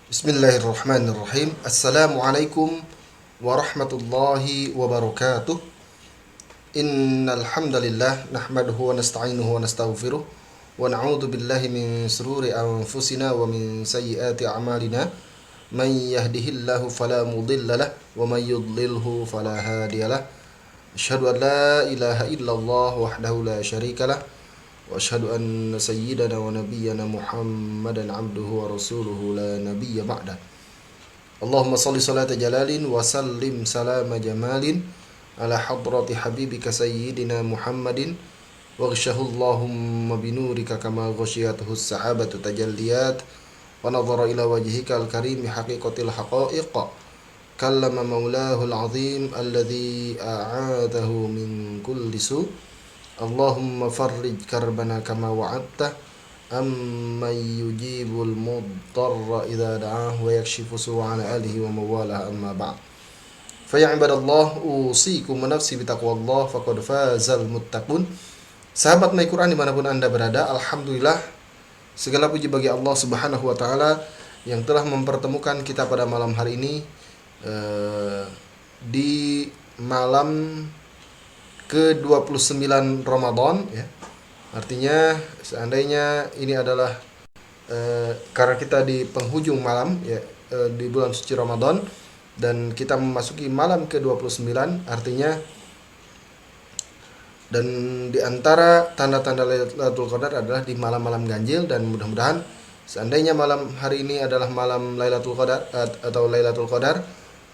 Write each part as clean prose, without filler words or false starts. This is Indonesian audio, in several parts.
Bismillahirrahmanirrahim. Assalamualaikum warahmatullahi wabarakatuh. Innal hamdalillah nahmaduhu wa nasta'inuhu wa nastaghfiruh wa na'udzu billahi min shururi anfusina wa min sayyiati a'malina. Man yahdihillahu fala mudilla lahu wa man yudlilhu fala hadiyalah. Asyhadu an la ilaha illallah wahdahu la syarika lah wa asyhadu anna sayyidana wa nabiyyana Muhammadan abduhu wa rasuluhu la nabiyya ba'da. Allahumma salli salata jalalin wa sallim salama jamalin ala hadrati habibika sayyidina Muhammadin wa ghshahu Allahumma binurika kama ghasyiyatuhu as-sahabatu tajalliyat wa nadhara ila wajhika al-karim haqiqatil haqa'iq kallama maulahu al-azim alladhi a'adahu min kulli su. Allahumma farrij karbana kama wa'adta amman yujibul muddarra idza da'ah wa yakshifu su'a ala alihi wa mawalah amma ba'd. Fa ya ibadallah usikum wa nafsi bitaqwallah faqad fazal muttaqun. Sahabat My Quran dimanapun Anda berada, alhamdulillah segala puji bagi Allah Subhanahu wa taala yang telah mempertemukan kita pada malam hari ini di malam ke-29 Ramadan ya. Artinya seandainya ini adalah karena kita di penghujung malam ya, di bulan suci Ramadan dan kita memasuki malam ke-29, artinya dan di antara tanda-tanda Lailatul Qadar adalah di malam-malam ganjil, dan mudah-mudahan seandainya malam hari ini adalah malam Lailatul Qadar atau Lailatul Qadar,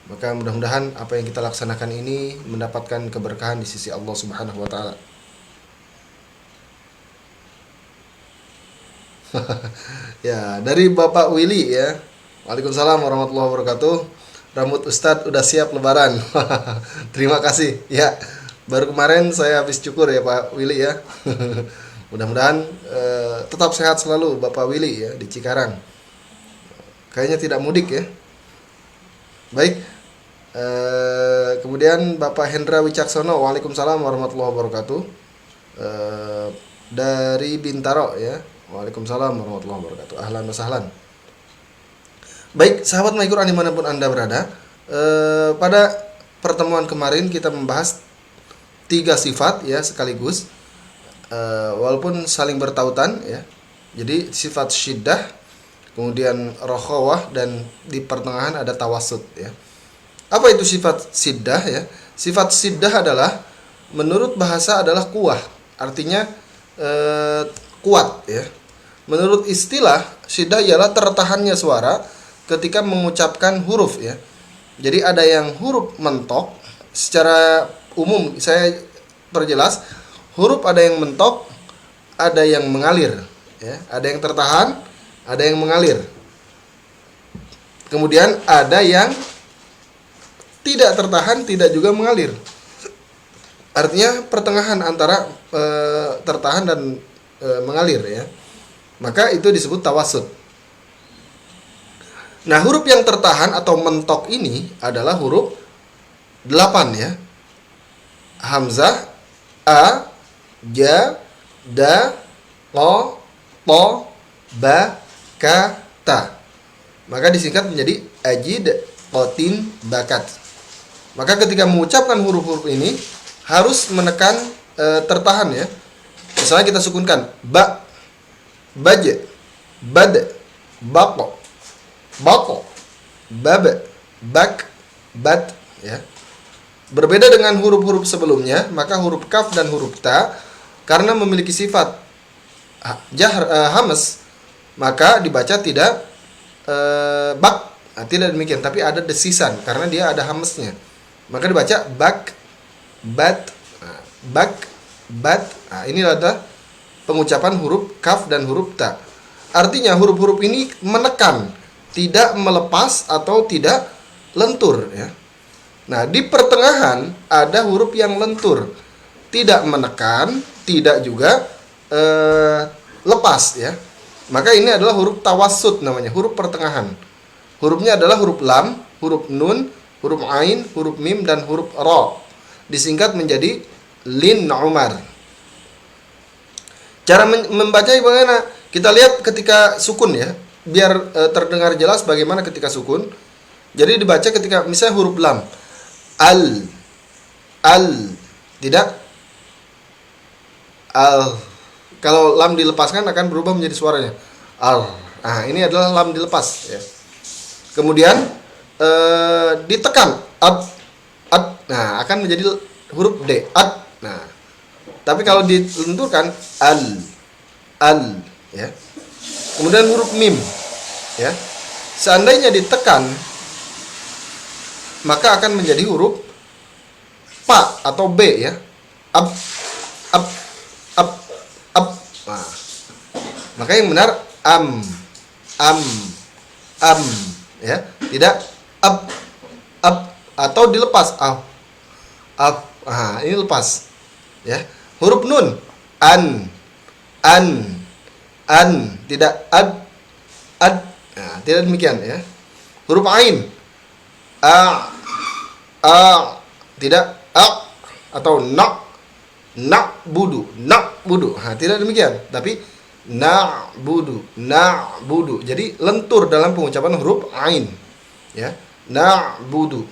maka mudah-mudahan apa yang kita laksanakan ini mendapatkan keberkahan di sisi Allah Subhanahu wa taala. Ya, dari Bapak Willy ya. Waalaikumsalam warahmatullahi wabarakatuh. Rambut Ustadz udah siap lebaran. Terima kasih. Ya, baru kemarin saya habis cukur ya Pak Willy ya. Mudah-mudahan tetap sehat selalu Bapak Willy ya di Cikarang. Kayaknya tidak mudik ya. Baik. Kemudian Bapak Hendra Wicaksono, waalaikumsalam warahmatullahi wabarakatuh. Dari Bintaro ya, waalaikumsalam warahmatullahi wabarakatuh. Ahlan wa sahlan. Baik, sahabat My Quran dimanapun Anda berada, pada pertemuan kemarin kita membahas 3 sifat ya sekaligus, walaupun saling bertautan ya. Jadi sifat syiddah, kemudian rokhawah, dan di pertengahan ada tawassut ya. Apa itu sifat siddah ya? Sifat siddah adalah menurut bahasa adalah kuah, artinya kuat ya. Menurut istilah, siddah ialah tertahannya suara ketika mengucapkan huruf ya. Jadi ada yang huruf mentok, secara umum saya perjelas, huruf ada yang mentok, ada yang mengalir ya. Ada yang tertahan, ada yang mengalir. Kemudian ada yang tidak tertahan, tidak juga mengalir. Artinya pertengahan antara tertahan dan mengalir ya. Maka itu disebut tawassut. Nah, huruf yang tertahan atau mentok ini adalah huruf 8 ya. Hamzah, a, ja, da, lo, to, ba, ka, ta. Maka disingkat menjadi ajid, qotin, bakat. Maka ketika mengucapkan huruf-huruf ini harus menekan tertahan ya. Misalnya kita sukunkan ba, baj, bad, bako, bako, bab, bak, bat ya. Berbeda dengan huruf-huruf sebelumnya, maka huruf kaf dan huruf ta karena memiliki sifat hamas, maka dibaca tidak bak. Nah, tidak demikian, tapi ada desisan karena dia ada hamesnya. Maka dibaca bak, bat, bak, bat. Nah, ini adalah pengucapan huruf kaf dan huruf ta. Artinya huruf-huruf ini menekan, tidak melepas atau tidak lentur ya. Nah, di pertengahan ada huruf yang lentur, tidak menekan, tidak juga lepas ya. Maka ini adalah huruf tawassut namanya, huruf pertengahan. Hurufnya adalah huruf lam, huruf nun, huruf ain, huruf mim, dan huruf ra. Disingkat menjadi lin umar. Cara membacanya bagaimana? Kita lihat ketika sukun ya. biar terdengar jelas bagaimana ketika sukun. Jadi dibaca ketika misalnya huruf lam, al, tidak al. Kalau lam dilepaskan akan berubah menjadi suaranya al. Nah, ini adalah lam dilepas ya. Kemudian ditekan ad. Nah, akan menjadi huruf d, ad. Nah, tapi kalau dilenturkan al ya. Kemudian huruf mim ya. Seandainya ditekan maka akan menjadi huruf pa atau b ya. Ab. Nah, maka yang benar am ya, tidak ab atau dilepas ab. Nah, ini lepas ya. Huruf nun an tidak ad. Nah, tidak demikian ya. Huruf ain tidak atau budu. Nah, tidak demikian, tapi budu. Jadi lentur dalam pengucapan huruf ain ya. Budu.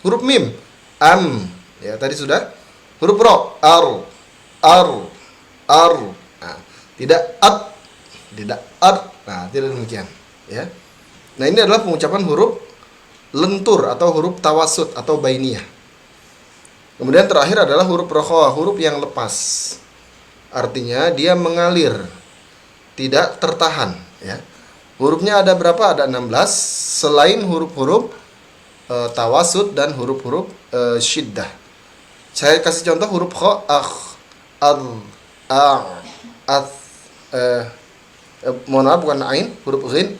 Huruf mim am ya, tadi sudah. Huruf ro ar. Nah, tidak ad. Nah, tidak demikian ya. Nah, ini adalah pengucapan huruf lentur atau huruf tawasud atau bainiyah. Kemudian terakhir adalah huruf rokhawah, huruf yang lepas. Artinya dia mengalir, tidak tertahan ya. Hurufnya ada berapa? Ada 16 selain huruf-huruf tawasud dan huruf-huruf syiddah. Saya kasih contoh huruf kha, ad, mohon maaf, bukan ain, huruf ghin,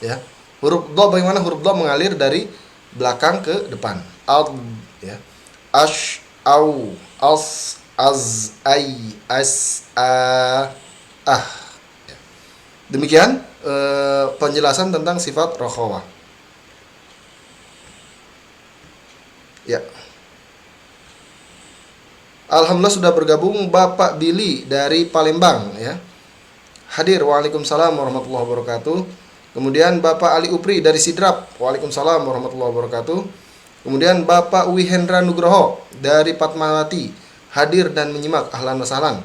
ya. Huruf dha, bagaimana huruf dha mengalir dari belakang ke depan. Ad ya. Ash, au, as, az, ai, as, ah. Ya. Demikian penjelasan tentang sifat rokhawah. Ya. Alhamdulillah sudah bergabung Bapak Billy dari Palembang ya. Hadir, waalaikumsalam warahmatullahi wabarakatuh. Kemudian Bapak Ali Upri dari Sidrap, waalaikumsalam warahmatullahi wabarakatuh. Kemudian Bapak Wihendra Nugroho dari Fatmawati, hadir dan menyimak, ahlan wa sahlan.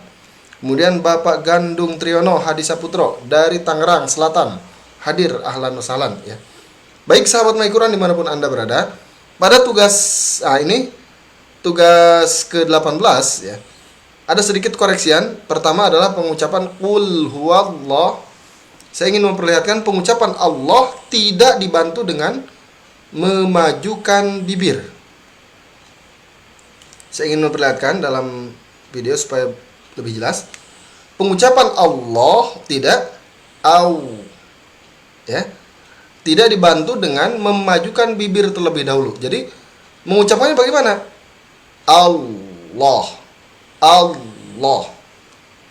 Kemudian Bapak Gandung Triyono Hadisaputro dari Tangerang Selatan, hadir, ahlan wa sahlan ya. Baik sahabat My Quran dimanapun Anda berada, pada tugas ini tugas ke-18 ya. Ada sedikit koreksian. Pertama adalah pengucapan qul huwallah. Saya ingin memperlihatkan pengucapan Allah tidak dibantu dengan memajukan bibir. Saya ingin memperlihatkan dalam video supaya lebih jelas. Pengucapan Allah tidak ya. Tidak dibantu dengan memajukan bibir terlebih dahulu. Jadi mengucapkannya bagaimana? Allah.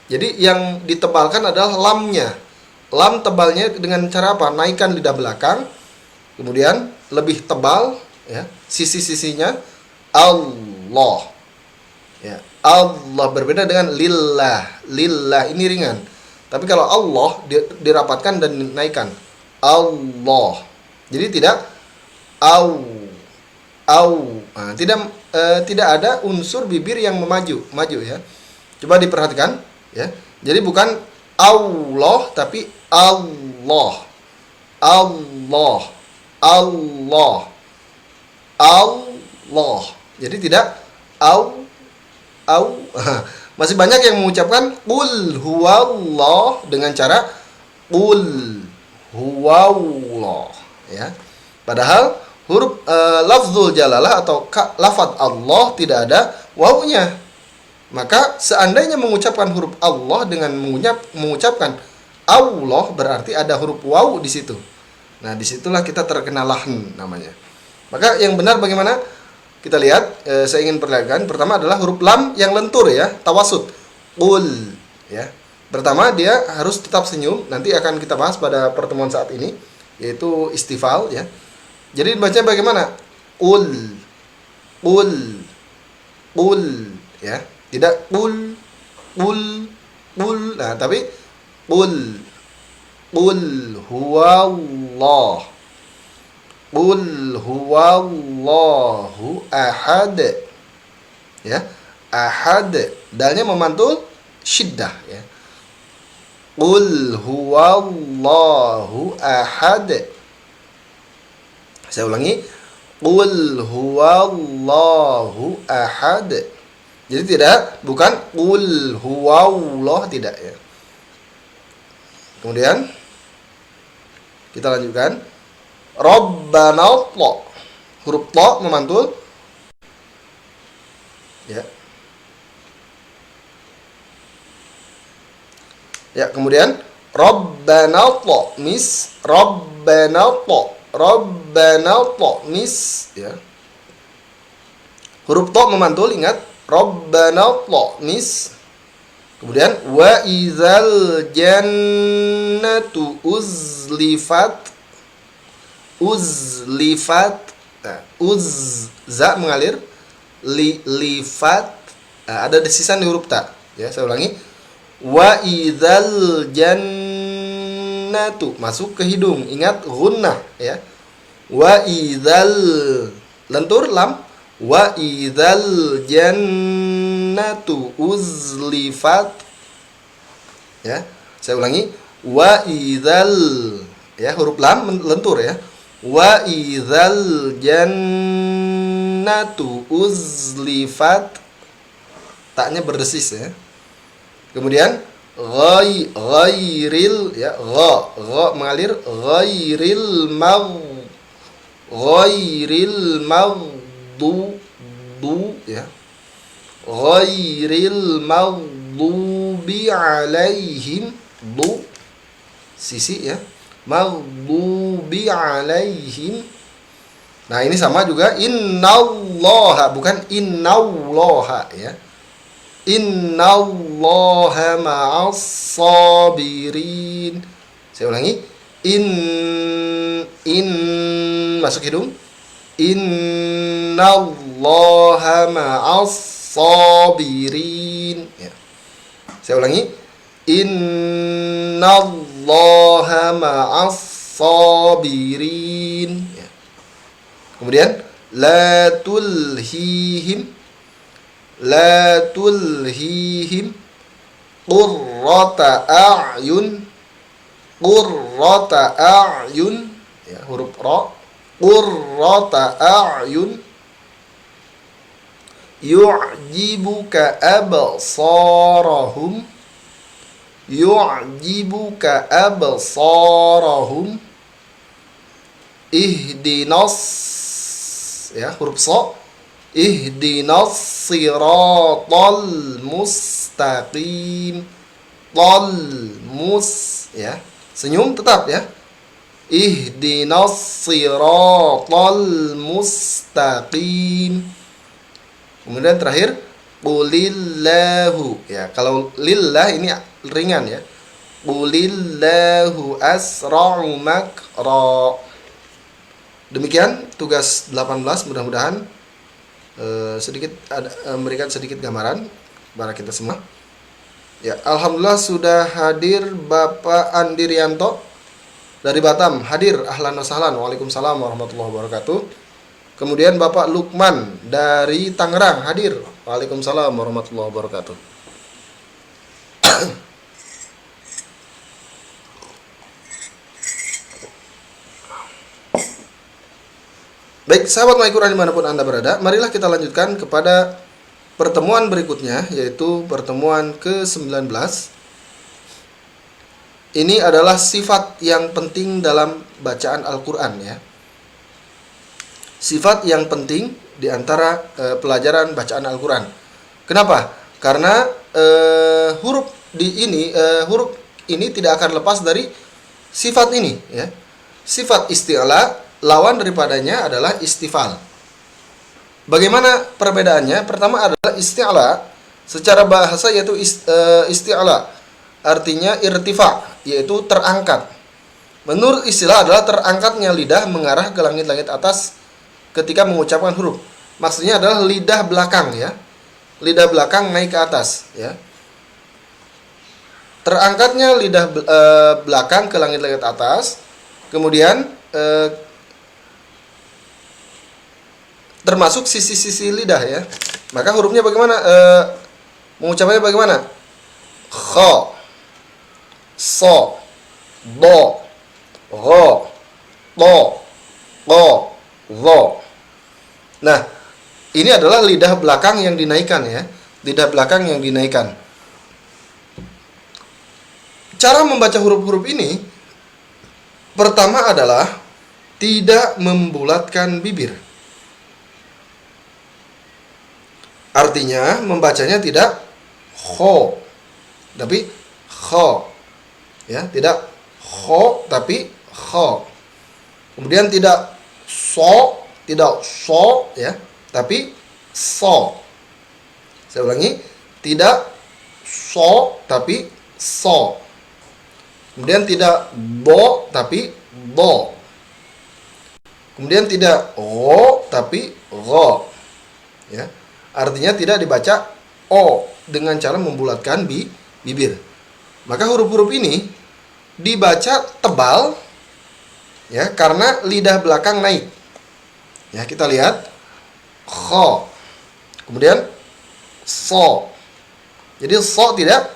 Jadi yang ditebalkan adalah lamnya. Lam tebalnya dengan cara apa? Naikkan lidah belakang, kemudian lebih tebal ya, sisi-sisinya Allah. Ya, Allah berbeda dengan lillah. Lillah ini ringan. Tapi kalau Allah dirapatkan dan dinaikkan. Allah. Jadi tidak Nah, tidak ada unsur bibir yang maju ya. Coba diperhatikan ya. Jadi bukan Allah tapi Allah. Jadi tidak masih banyak yang mengucapkan qul huwallah dengan cara qul huwallah ya. Padahal huruf lafzul jalalah atau lafaz Allah tidak ada wawunya. Maka seandainya mengucapkan huruf Allah dengan mengucapkan Allah, berarti ada huruf waw di situ. Nah, disitulah kita terkena lahn namanya. Maka yang benar bagaimana? Kita lihat, saya ingin perlihatkan. Pertama adalah huruf lam yang lentur ya, tawasud. Qul ya. Pertama dia harus tetap senyum. Nanti akan kita bahas pada pertemuan saat ini, yaitu istifal ya. Jadi bacanya bagaimana? Qul ya. Tidak qul Qul. Nah, tapi qul huwallah. Qul huwallahu ahad. Ya. Ahad. Dalnya memantul syiddah ya. Qul huwallahu ahad. Saya ulangi. Qul huwallahu ahad. Jadi bukan qul huwallah, tidak ya. Kemudian kita lanjutkan. Rabbana ta. Huruf ta memantul. Ya. Ya, kemudian Rabbana ta mis. Rabbana ta mis ya. Huruf ta memantul, ingat. Rabbana ta mis. Kemudian wa idzal jannatu uzlifat. Nah, za mengalir, lifat. Nah, ada desisan di huruf ta ya. Saya ulangi. Wa idzal jannatu masuk ke hidung, ingat gunnah ya. Wa idzal lentur lam. Wa idzal jannatu uzlifat ya. Saya ulangi. Wa idzal ya, huruf lam lentur ya. Wa idzal jannatu uzlifat. Taknya berdesis ya. Kemudian ghairil ya, gha mengalir, ghairil maghdu ya. Ghairil maghdubi alaihim, sisi ya. Maghdubi alaihim. Nah, ini sama juga innallaha, bukan innallaha ya. Innallaha ma'as sabirin. Saya ulangi. Masuk hidung. Innallaha ma'as sabirin ya. Saya ulangi. Innallaha ma'as sabirin ya. Kemudian la tulhihim qurrata a'yun ya, huruf ra. Qurrata a'yun yu'jibuka absarahum ihdinas ya, huruf sa. Ihdinas siratal mustaqim. Ya. Senyum tetap ya. Ihdinas siratal mustaqim. Kemudian terakhir qulillahu ya. Kalau lillah ini ringan ya. Qulillahu asra'u makra. Demikian tugas 18, mudah-mudahan memberikan sedikit gambaran kepada kita semua. Ya, alhamdulillah sudah hadir Bapak Andi Rianto dari Batam, hadir. Ahlan wa sahlan. Waalaikumsalam warahmatullahi wabarakatuh. Kemudian Bapak Lukman dari Tangerang, hadir. Waalaikumsalam warahmatullahi wabarakatuh. Baik, sahabat MyQuran dimanapun Anda berada, marilah kita lanjutkan kepada pertemuan berikutnya, yaitu pertemuan ke-19. Ini adalah sifat yang penting dalam bacaan Al-Quran ya. Sifat yang penting di antara pelajaran bacaan Al-Quran. Kenapa? Karena huruf ini tidak akan lepas dari sifat ini ya. Sifat isti'la, lawan daripadanya adalah istifal. Bagaimana perbedaannya? Pertama adalah isti'la secara bahasa yaitu isti'la artinya irtifa, yaitu terangkat. Menurut istilah adalah terangkatnya lidah mengarah ke langit-langit atas ketika mengucapkan huruf. Maksudnya adalah lidah belakang ya. Lidah belakang naik ke atas ya. terangkatnya lidah belakang ke langit-langit atas, kemudian termasuk sisi-sisi lidah ya. Maka hurufnya bagaimana? Mengucapkannya bagaimana? Kha, so, do, ro, to, ko, zo. Nah, ini adalah lidah belakang yang dinaikkan ya. Lidah belakang yang dinaikkan. Cara membaca huruf-huruf ini, pertama adalah tidak membulatkan bibir. Artinya membacanya tidak kho, tapi kho. Ya, tidak kho tapi kho. Kemudian tidak so, ya, tapi so. Saya ulangi, tidak so tapi so. Kemudian tidak bo tapi bo. Kemudian tidak ro tapi ro. Ya. Artinya tidak dibaca o dengan cara membulatkan bibir. Maka huruf-huruf ini dibaca tebal ya, karena lidah belakang naik. Ya, kita lihat kho. Kemudian so. Jadi so tidak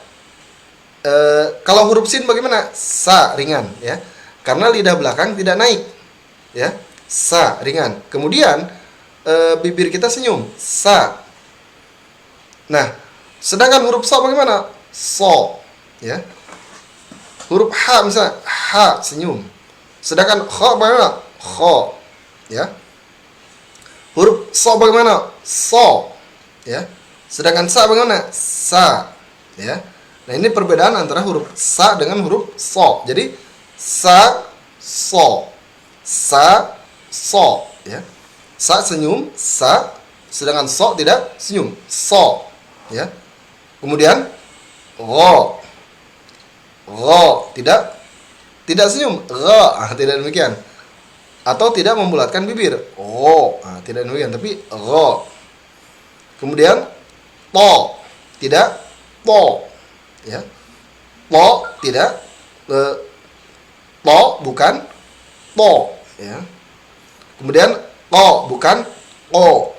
kalau huruf sin bagaimana? Sa ringan ya. Karena lidah belakang tidak naik. Ya. Sa ringan. Kemudian bibir kita senyum. Sa. Nah, sedangkan huruf so bagaimana? So, ya. Huruf ha misalnya, ha senyum. Sedangkan kho bagaimana? Kho, ya. Huruf so bagaimana? So, ya. Sedangkan sa bagaimana? Sa, ya. Nah, ini perbedaan antara huruf sa dengan huruf so. Jadi sa, so, sa, so, ya. Sa senyum, sa. Sedangkan so tidak senyum, so. Ya. Kemudian ro tidak senyum, tidak demikian, atau tidak membulatkan bibir, tidak demikian, tapi ro. Kemudian to tidak to, ya, to tidak to bukan to, ya. Kemudian to bukan o.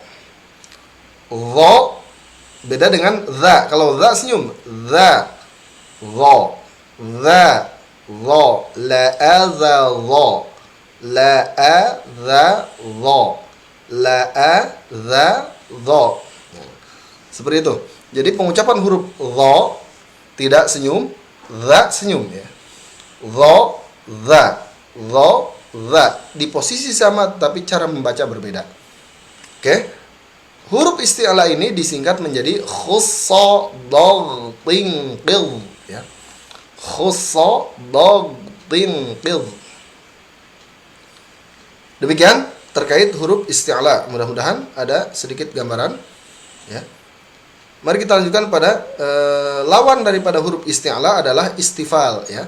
Ro beda dengan za. Kalau za senyum, za, ro, za, ro, la a za ro, la a za ro, la a za ro. Seperti itu. Jadi pengucapan huruf ro tidak senyum, za senyum ya. Ro, za, ro, za. Di posisi sama tapi cara membaca berbeda. Oke? Huruf isti'la ini disingkat menjadi khussodogtingqil ya. Khussodogtingqil. Demikian terkait huruf isti'la. Mudah-mudahan ada sedikit gambaran ya. Mari kita lanjutkan pada lawan daripada huruf isti'la adalah istifal ya.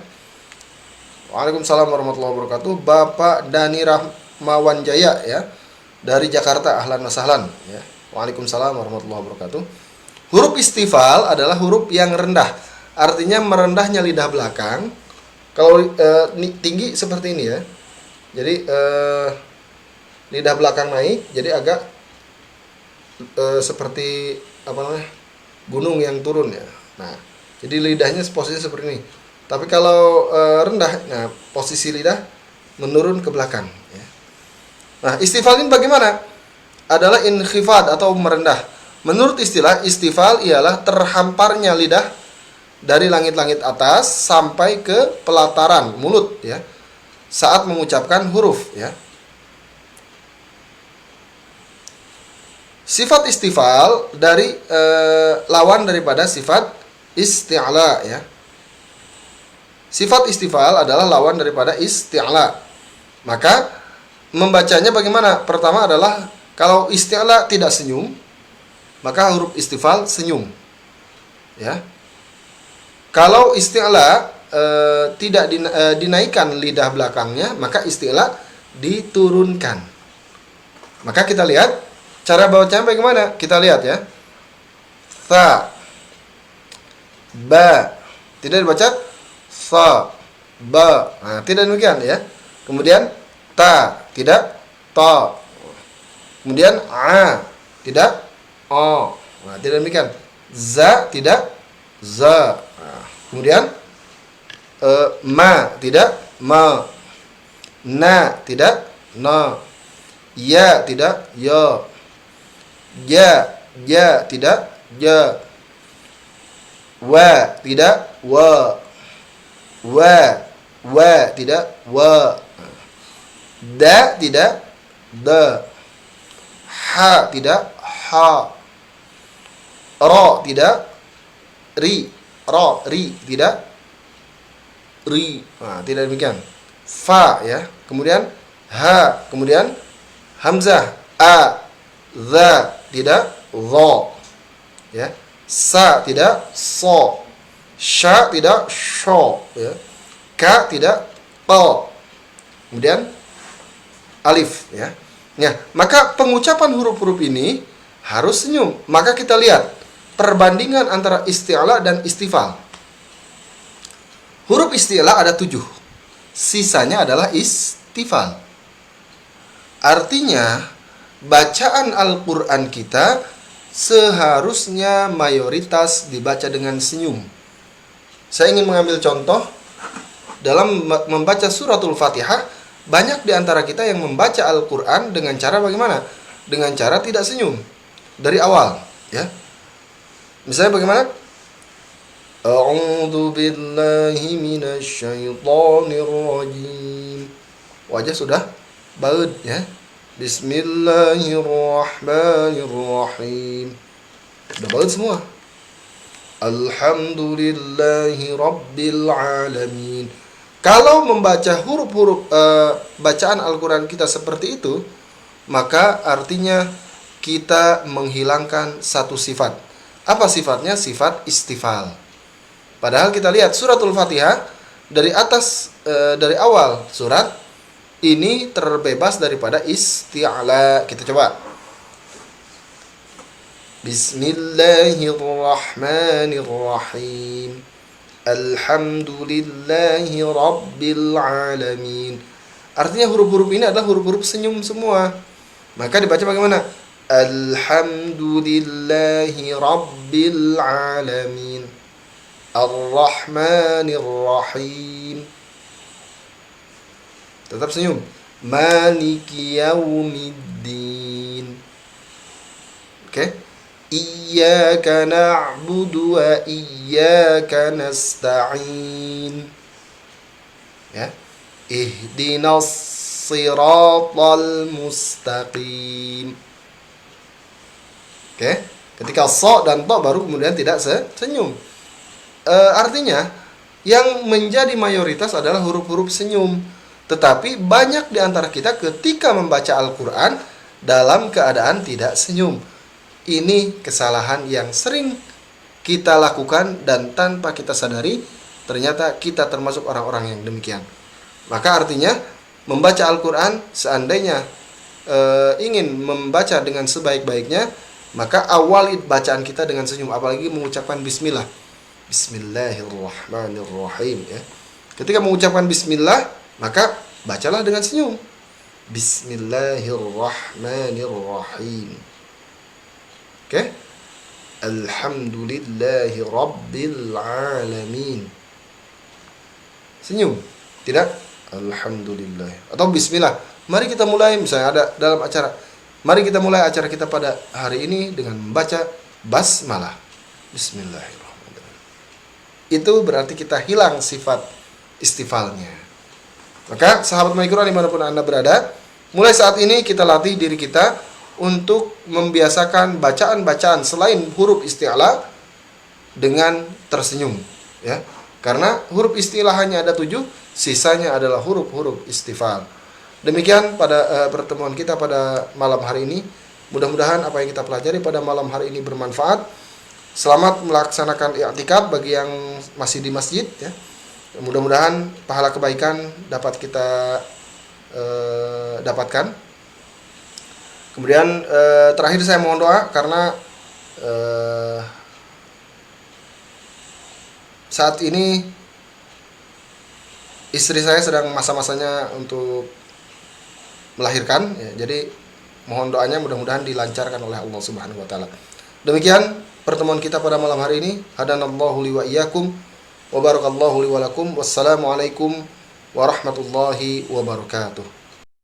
Waalaikumsalam warahmatullahi wabarakatuh. Bapak Dani Rahmawan Jaya ya, dari Jakarta, ahlan wa sahlan ya. Waalaikumsalam warahmatullahi wabarakatuh. Huruf istifal adalah huruf yang rendah. Artinya merendahnya lidah belakang. Kalau tinggi seperti ini ya. Jadi lidah belakang naik, jadi agak seperti apa namanya? Gunung yang turun ya. Nah, jadi lidahnya posisi seperti ini. Tapi kalau rendah, nah posisi lidah menurun ke belakang ya. Nah, istifal ini bagaimana? Adalah inkhifad atau merendah. Menurut istilah, istifal ialah terhamparnya lidah dari langit-langit atas sampai ke pelataran mulut ya, saat mengucapkan huruf ya. Sifat istifal dari lawan daripada sifat isti'la ya. Sifat istifal adalah lawan daripada isti'la. Maka membacanya bagaimana? Pertama adalah kalau isti'la tidak senyum, maka huruf istifal senyum. Ya. Kalau isti'la tidak dinaikkan lidah belakangnya, maka isti'la diturunkan. Maka kita lihat cara bacanya bagaimana? Kita lihat ya. Tha, ba, Tidak dibaca sa, ba. Nah, tidak demikian ya. Kemudian ta, tidak ta. Kemudian a, tidak o. Nah, tidak demikian. Za, tidak za. Nah, kemudian ma, tidak ma. Na, tidak na. Ya, tidak ya. Ja, tidak ja. Wa, tidak wa. Wa, tidak wa. Da, tidak da. Ha, tidak ha. Ra, tidak ri. Ra, ri, tidak ri. Nah, tidak demikian. Fa ya. Kemudian ha, kemudian hamzah a, za, tidak dha. Ya. Sa, tidak so. Sya, tidak sho ya. Ka, tidak to. Kemudian alif ya. Ya, maka pengucapan huruf-huruf ini harus senyum. Maka kita lihat perbandingan antara isti'la dan istifal. Huruf isti'la ada 7. Sisanya adalah istifal. Artinya bacaan Al-Quran kita seharusnya mayoritas dibaca dengan senyum. Saya ingin mengambil contoh dalam membaca suratul Fatihah. Banyak di antara kita yang membaca Al-Quran dengan cara bagaimana? Dengan cara tidak senyum dari awal, ya. Misalnya bagaimana? A'udzu billahi minasyaitonir rajim. Wajah sudah baud ya. Bismillahirrahmanirrahim. Sudah baud semua. Alhamdulillahi rabbil alamin. Kalau membaca huruf-huruf bacaan Al-Quran kita seperti itu, maka artinya kita menghilangkan satu sifat. Apa sifatnya? Sifat istifal. Padahal kita lihat suratul Fatihah dari atas, dari awal surat ini terbebas daripada isti'la. Kita coba. Bismillahirrahmanirrahim. Alhamdulillahi rabbil alamin. Artinya huruf-huruf ini adalah huruf-huruf senyum semua. Maka dibaca bagaimana? Alhamdulillahi rabbil alamin. Ar-Rahmanir-Rahim. Tetap senyum. Maliki yaumiddin. Oke. Iyyaka na'budu wa iyyaka nasta'in. Ya. Ihdinas siratal mustaqim. Oke. Ketika so dan to baru kemudian tidak senyum. Artinya yang menjadi mayoritas adalah huruf-huruf senyum. Tetapi banyak di antara kita ketika membaca Al-Quran dalam keadaan tidak senyum. Ini kesalahan yang sering kita lakukan dan tanpa kita sadari ternyata kita termasuk orang-orang yang demikian. Maka artinya membaca Al-Quran seandainya ingin membaca dengan sebaik-baiknya, maka awali bacaan kita dengan senyum, apalagi mengucapkan bismillah. Bismillahirrahmanirrahim ya. Ketika mengucapkan bismillah, maka bacalah dengan senyum. Bismillahirrahmanirrahim. Oke. Alhamdulillahi rabbil alamin. Senyum. Tidak? Alhamdulillah. Atau bismillah. Mari kita mulai, misalnya ada dalam acara. Mari kita mulai acara kita pada hari ini dengan membaca basmalah. Bismillahirrahmanirrahim. Itu berarti kita hilang sifat istifalnya. Maka sahabat Al-Quran dimanapun Anda berada, mulai saat ini kita latih diri kita untuk membiasakan bacaan-bacaan selain huruf isti'la dengan tersenyum, ya. Karena huruf isti'la hanya ada 7, sisanya adalah huruf-huruf istifal. Demikian pada pertemuan kita pada malam hari ini. Mudah-mudahan apa yang kita pelajari pada malam hari ini bermanfaat. Selamat melaksanakan i'tikaf bagi yang masih di masjid, ya. Mudah-mudahan pahala kebaikan dapat kita dapatkan. Kemudian terakhir saya mohon doa karena saat ini istri saya sedang masa-masanya untuk melahirkan ya, jadi mohon doanya mudah-mudahan dilancarkan oleh Allah Subhanahu wa taala. Demikian pertemuan kita pada malam hari ini. Hadanallahu li wa iyyakum wa barakallahu li wa lakum. Wassalamualaikum warahmatullahi wabarakatuh.